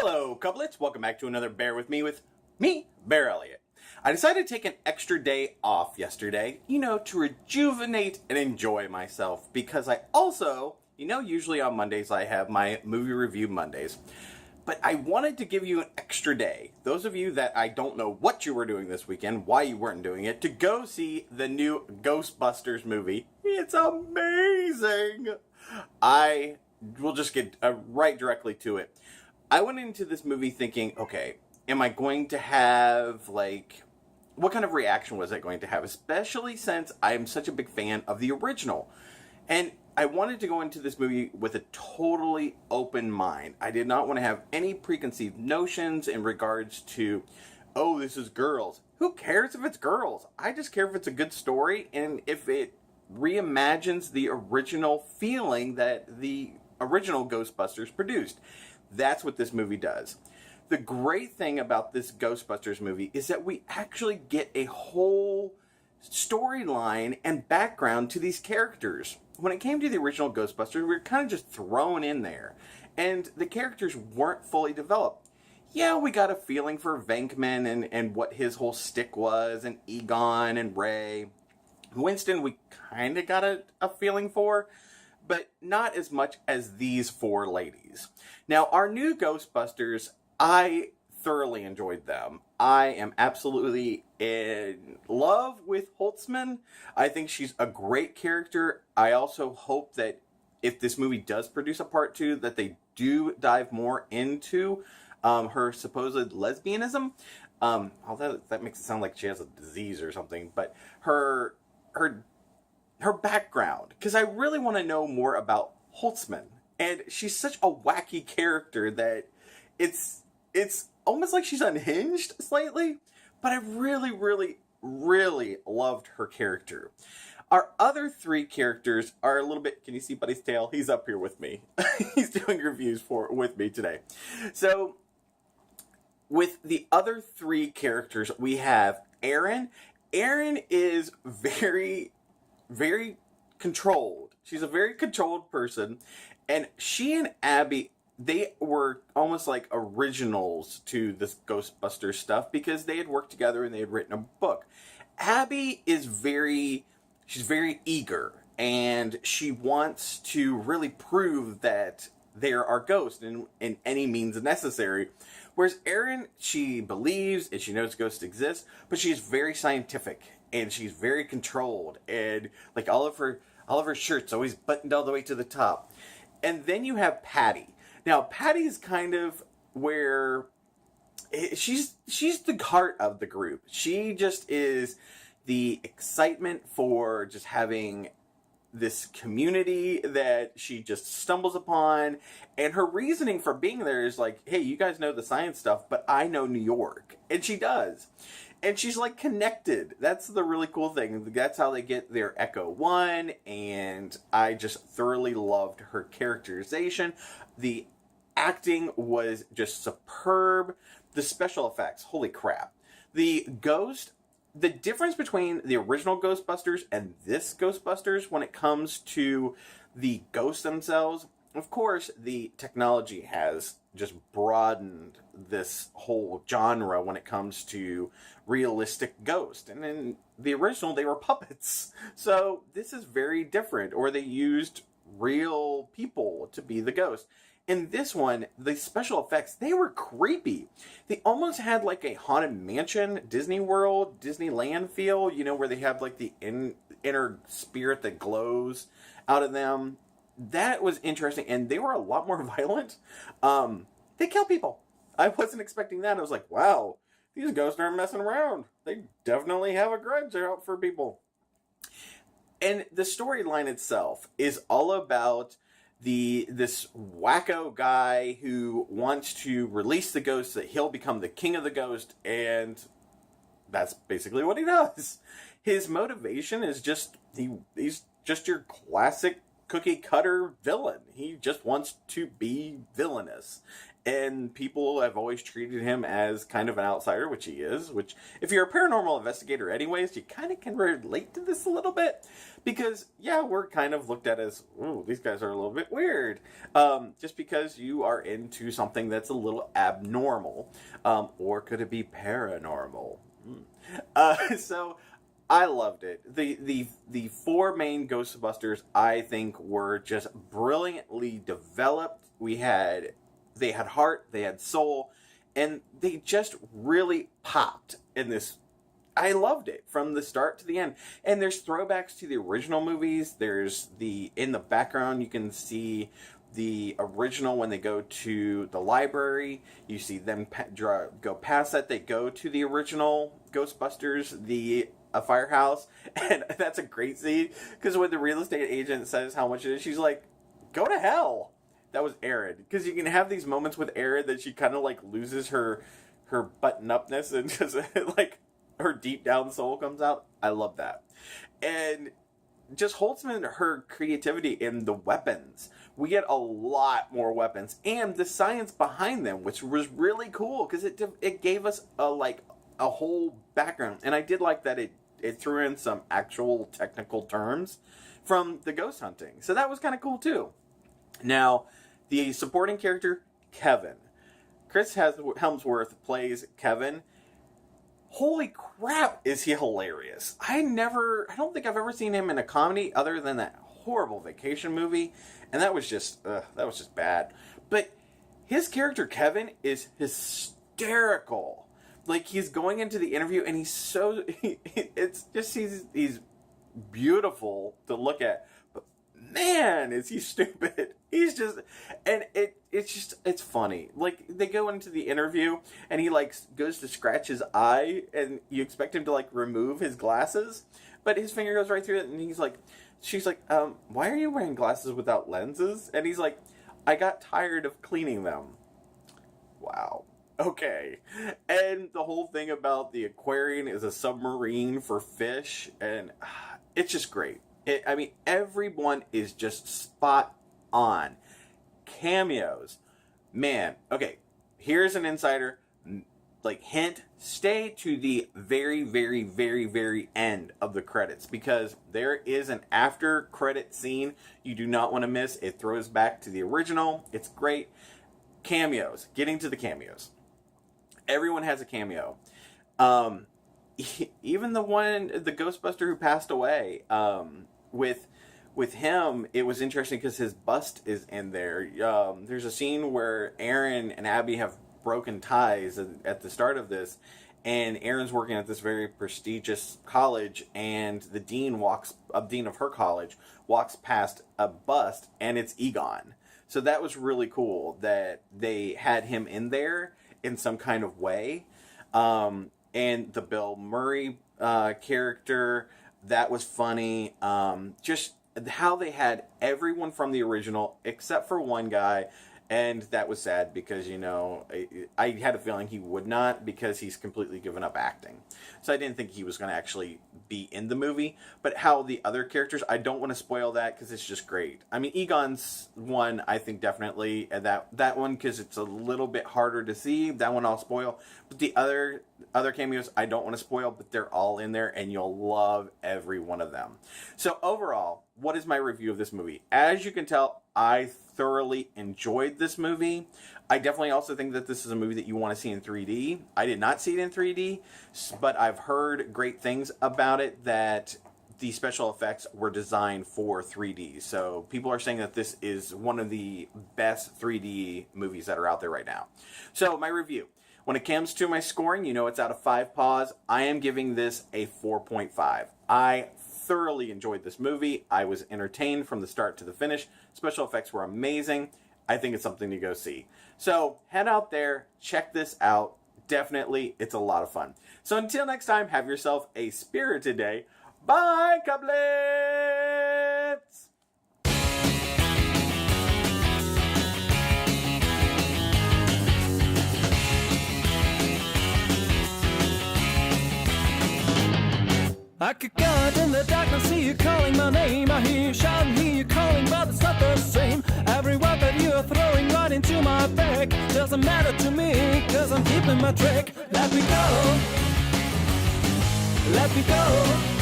Hello, couplets. Welcome back to another Bear with me, BearElliott. I decided to take an extra day off yesterday, to rejuvenate and enjoy myself, because I also, usually on Mondays I have my movie review Mondays. But I wanted to give you an extra day. Those of you that I don't know what you were doing this weekend, why you weren't doing it, to go see the new Ghostbusters movie. It's amazing! I will just get right directly to it. I went into this movie thinking, okay, am I going to have, what kind of reaction was I going to have? Especially since I am such a big fan of the original. And I wanted to go into this movie with a totally open mind. I did not want to have any preconceived notions in regards to, oh, this is girls. Who cares if it's girls? I just care if it's a good story and if it reimagines the original feeling that the original Ghostbusters produced. That's what this movie does. The great thing about this Ghostbusters movie is that we actually get a whole storyline and background to these characters. When it came to the original Ghostbusters, we were kind of just thrown in there, and the characters weren't fully developed. Yeah, we got a feeling for Venkman and what his whole stick was, and Egon and Ray. Winston, we kind of got a feeling for, but not as much as these four ladies. Now, our new Ghostbusters, I thoroughly enjoyed them. I am absolutely in love with Holtzmann. I think she's a great character. I also hope that if this movie does produce a part 2, that they do dive more into her supposed lesbianism. Although that makes it sound like she has a disease or something, but her background, because I really want to know more about Holtzmann. And she's such a wacky character that it's almost like she's unhinged slightly, but I really, really, really loved her character. Our other three characters are a little bit, can you see Buddy's tail? He's up here with me. He's doing reviews with me today. So, with the other three characters, we have Erin. Erin is very, very controlled. She's a very controlled person, and she and Abby, they were almost like originals to this Ghostbusters stuff because they had worked together and they had written a book. Abby is she's very eager, and she wants to really prove that there are ghosts in any means necessary. Whereas Erin, she believes and she knows ghosts exist, but she's very scientific and she's very controlled, and like all of her shirts always buttoned all the way to the top. And then you have Patty. Now, Patty's kind of where she's the heart of the group. She just is the excitement for just having this community that she just stumbles upon. And her reasoning for being there is like, hey, you guys know the science stuff, but I know New York. And she does. And she's like connected. That's the really cool thing. That's how they get their Echo 1. And I just thoroughly loved her characterization. The acting was just superb. The special effects, holy crap. The difference between the original Ghostbusters and this Ghostbusters when it comes to the ghosts themselves, of course, the technology has just broadened this whole genre when it comes to realistic ghosts. And in the original, they were puppets. So this is very different. Or they used real people to be the ghost. In this one, the special effects, they were creepy. They almost had like a Haunted Mansion, Disney World, Disneyland feel, where they have like the inner spirit that glows out of them. That was interesting, and they were a lot more violent. They kill people. I wasn't expecting that. I was like, wow, these ghosts aren't messing around. They definitely have a grudge. They're out for people. And the storyline itself is all about this wacko guy who wants to release the ghost so that he'll become the king of the ghost, and that's basically what he does. His motivation is just he's just your classic cookie cutter villain. He just wants to be villainous. And people have always treated him as kind of an outsider, which he is, which if you're a paranormal investigator anyways, you kind of can relate to this a little bit. Because, yeah, we're kind of looked at as, ooh, these guys are a little bit weird. Just because you are into something that's a little abnormal. Or could it be paranormal? So I loved it. The four main Ghostbusters, I think, were just brilliantly developed. They had heart, they had soul, and they just really popped in this. I loved it from the start to the end. And there's throwbacks to the original movies. In the background, you can see the original when they go to the library. You see them go past that. They go to the original Ghostbusters, a firehouse. And that's a great scene, because when the real estate agent says how much it is, she's like, go to hell. That was Erin. Because you can have these moments with Erin that she kind of like loses her button-upness and just like her deep down soul comes out. I love that. And just Holtzmann, her creativity in the weapons. We get a lot more weapons. And the science behind them, which was really cool, because it gave us a whole background. And I did like that it threw in some actual technical terms from the ghost hunting. So that was kind of cool too. Now, the supporting character, Kevin. Chris Hemsworth plays Kevin. Holy crap, is he hilarious. I don't think I've ever seen him in a comedy other than that horrible vacation movie. And that was just bad. But his character, Kevin, is hysterical. Like, he's going into the interview and he's beautiful to look at. But man, is he stupid. He's just, and it's funny. Like, they go into the interview and he like goes to scratch his eye and you expect him to like remove his glasses, but his finger goes right through it and she's like, why are you wearing glasses without lenses? And he's like, I got tired of cleaning them. Wow. Okay. And the whole thing about the aquarium is a submarine for fish, and it's just great. Everyone is just spot on. Cameos. Man, okay, here's an insider. Like, hint, stay to the very, very, very, very end of the credits, because there is an after credit scene you do not want to miss. It throws back to the original. It's great. Cameos. Getting to the cameos. Everyone has a cameo. Even the Ghostbuster who passed away, with him, it was interesting because his bust is in there. There's a scene where Erin and Abby have broken ties at the start of this, and Erin's working at this very prestigious college, and the dean of her college walks past a bust, and it's Egon. So that was really cool that they had him in there in some kind of way. And the Bill Murray character, that was funny. Just how they had everyone from the original except for one guy, and that was sad because, I had a feeling he would not, because he's completely given up acting. So I didn't think he was going to actually be in the movie. But how the other characters, I don't want to spoil that because it's just great. Egon's one, I think definitely, and that one, because it's a little bit harder to see, that one I'll spoil. But the other cameos, I don't want to spoil, but they're all in there, and you'll love every one of them. So overall, what is my review of this movie? As you can tell, I thoroughly enjoyed this movie. I definitely also think that this is a movie that you want to see in 3D. I did not see it in 3D, but I've heard great things about it, that the special effects were designed for 3D. So people are saying that this is one of the best 3D movies that are out there right now. So my review. When it comes to my scoring, it's out of 5 paws. I am giving this a 4.5. I thoroughly enjoyed this movie. I was entertained from the start to the finish. Special effects were amazing. I think it's something to go see. So head out there, check this out. Definitely, it's a lot of fun. So until next time, have yourself a spirited day. Bye, Cublets! I could go out in the darkness, see you calling my name. I hear you shouting, hear you calling, but it's not the same. Every word that you are throwing right into my effect. Doesn't matter to me, cause I'm keeping my trick. Let me go. Let me go.